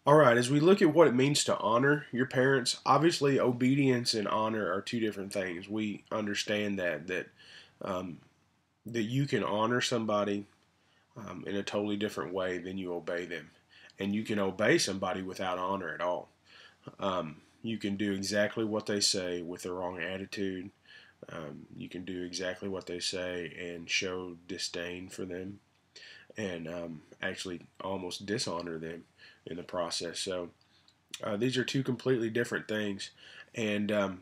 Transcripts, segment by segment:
All right, as we look at what it means to honor your parents, obviously obedience and honor are two different things. We understand um, that you can honor somebody in a totally different way than you obey them, and you can obey somebody without honor at all. You can do exactly what they say with the wrong attitude. You can do exactly what they say and show disdain for them, and actually almost dishonor them in the process. So these are two completely different things, and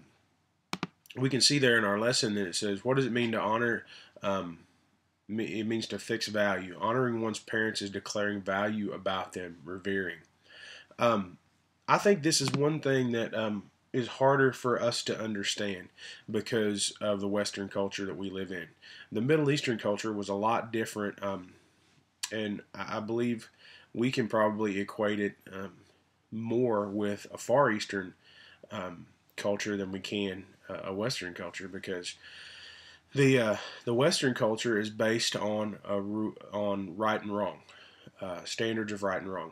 we can see there in our lesson that it says, "What does it mean to honor?" Um, it means to fix value. Honoring one's parents is declaring value about them, revering. Um, I think this is one thing that is harder for us to understand because of the Western culture that we live in. The Middle Eastern culture was a lot different, and I believe we can probably equate it more with a Far Eastern culture than we can a Western culture, because the Western culture is based on on right and wrong, standards of right and wrong.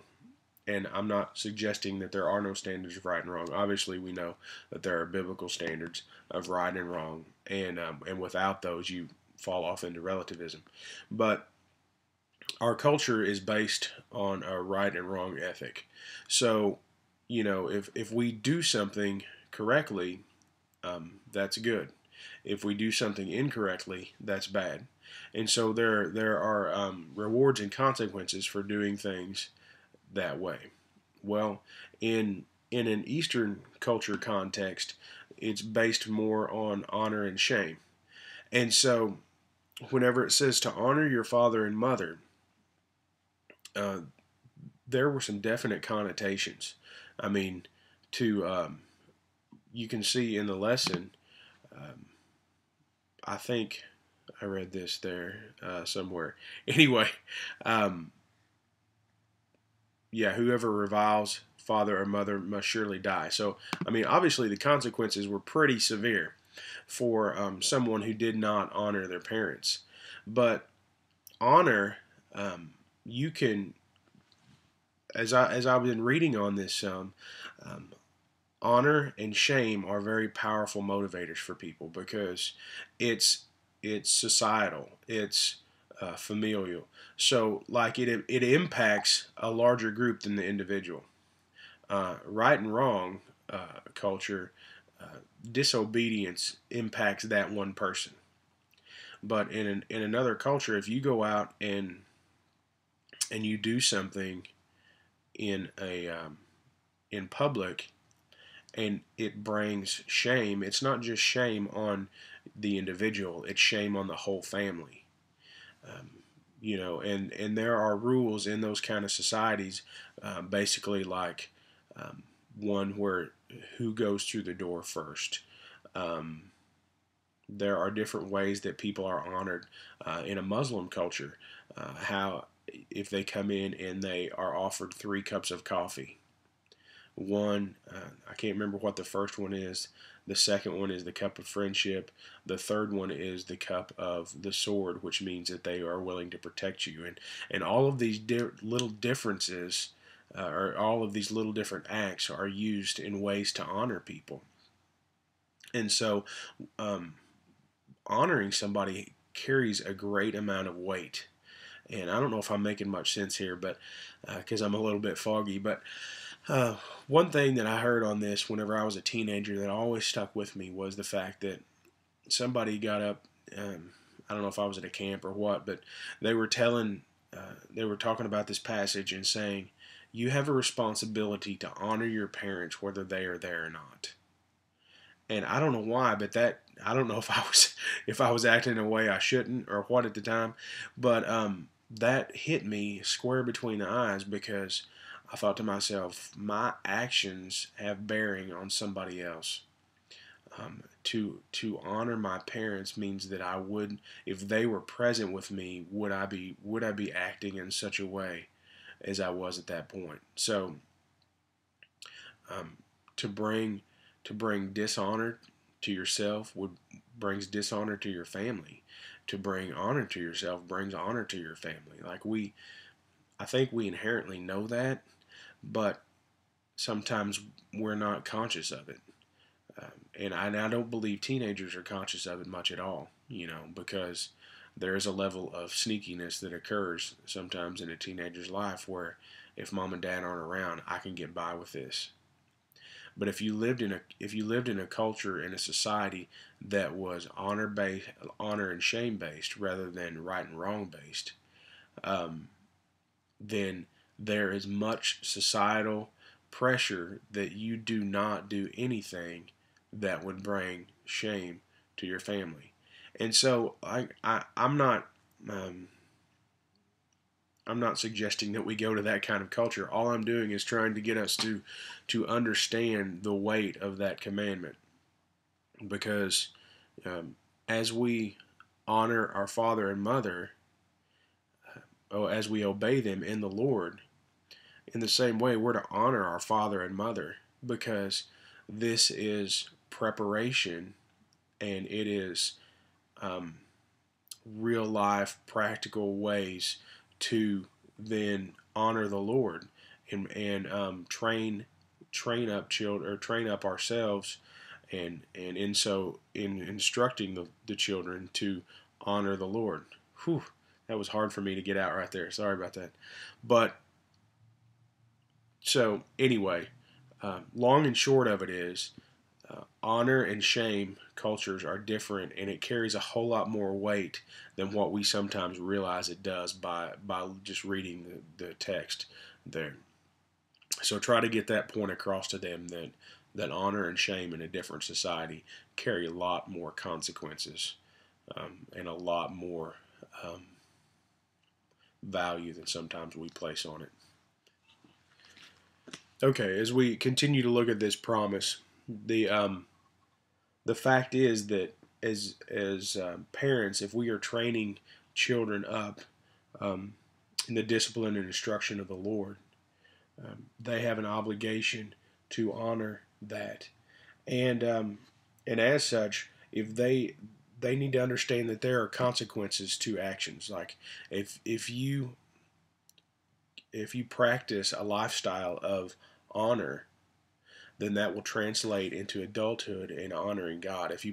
And I'm not suggesting that there are no standards of right and wrong. Obviously, we know that there are biblical standards of right and wrong, and without those, you fall off into relativism. But our culture is based on a right and wrong ethic. So, if we do something correctly, that's good. If we do something incorrectly, that's bad. And so there are rewards and consequences for doing things that way. Well, in an Eastern culture context, it's based more on honor and shame. And so, whenever it says to honor your father and mother, uh, there were some definite connotations. I mean, to you can see in the lesson. Um, I think I read this there somewhere. Anyway, um, yeah, whoever reviles father or mother must surely die. So, I mean, obviously the consequences were pretty severe for someone who did not honor their parents. But honor, you can, as I've been reading on this, um, honor and shame are very powerful motivators for people because it's it's societal, it's familial. So, like it impacts a larger group than the individual. Right and wrong culture, disobedience impacts that one person. But in another culture, if you go out and you do something in a in public and it brings shame, it's not just shame on the individual; it's shame on the whole family. Um, and there are rules in those kind of societies, basically like um, one where who goes through the door first. Um, there are different ways that people are honored in a Muslim culture. How if they come in and they are offered 3 cups of coffee. One, I can't remember what the first one is. The second one is the cup of friendship. The third one is the cup of the sword, which means that they are willing to protect you. And all of these little differences, or all of these little different acts, are used in ways to honor people. And so, um, honoring somebody carries a great amount of weight. And I don't know if I'm making much sense here, but because I'm a little bit foggy, but uh, one thing that I heard on this whenever I was a teenager that always stuck with me was the fact that somebody got up. I don't know if I was at a camp or what, but they were they were talking about this passage and saying, "You have a responsibility to honor your parents whether they are there or not." And I don't know why, but that I don't know if I was if I was acting in a way I shouldn't or what at the time, but that hit me square between the eyes because I thought to myself, my actions have bearing on somebody else. To honor my parents means that I would, if they were present with me, would I be acting in such a way as I was at that point? So um, to bring to bring dishonor to yourself would brings dishonor to your family. To bring honor to yourself brings honor to your family. I think we inherently know that, but sometimes we're not conscious of it. And I don't believe teenagers are conscious of it much at all, because there is a level of sneakiness that occurs sometimes in a teenager's life where if mom and dad aren't around, I can get by with this. But if you lived in a culture in a society that was honor and shame based rather than right and wrong based, um, then there is much societal pressure that you do not do anything that would bring shame to your family. And so um, I'm not suggesting that we go to that kind of culture. All I'm doing is trying to get us to understand the weight of that commandment, because as we honor our father and mother, as we obey them in the Lord, in the same way we're to honor our father and mother, because this is preparation, and it is um, real life practical ways to then honor the Lord and train up children, or train up ourselves, and in instructing the children to honor the Lord. Whew, that was hard for me to get out right there. Sorry about that. But so anyway, long and short of it is, honor and shame cultures are different, and it carries a whole lot more weight than what we sometimes realize it does by just reading the text there. So try to get that point across to them, that honor and shame in a different society carry a lot more consequences, and a lot more um, value than sometimes we place on it. Okay, as we continue to look at this promise, the fact is that as parents, if we are training children up um, in the discipline and instruction of the Lord, they have an obligation to honor that, and as such, if they need to understand that there are consequences to actions. Like if you practice a lifestyle of honor, then that will translate into adulthood and honoring God. If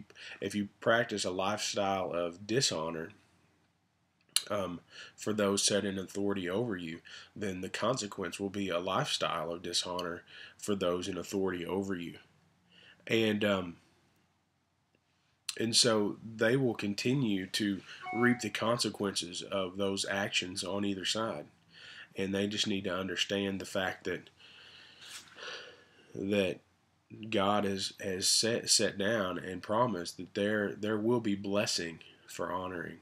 you practice a lifestyle of dishonor, for those set in authority over you, then the consequence will be a lifestyle of dishonor for those in authority over you, and and so they will continue to reap the consequences of those actions on either side, and they just need to understand the fact that God has set down and promised that there will be blessing for honoring,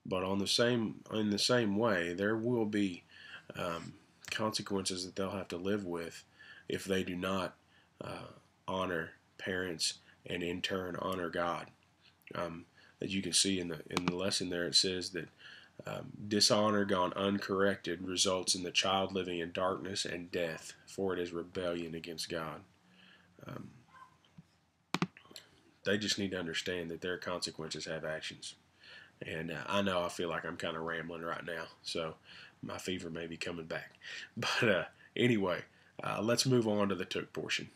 but in the same way there will be um, consequences that they'll have to live with if they do not honor parents and in turn honor God. As you can see in the lesson there, it says that dishonor gone uncorrected results in the child living in darkness and death, for it is rebellion against God. Um, they just need to understand that their consequences have actions. And I know I feel like I'm kind of rambling right now, so my fever may be coming back. But anyway, let's move on to the took portion.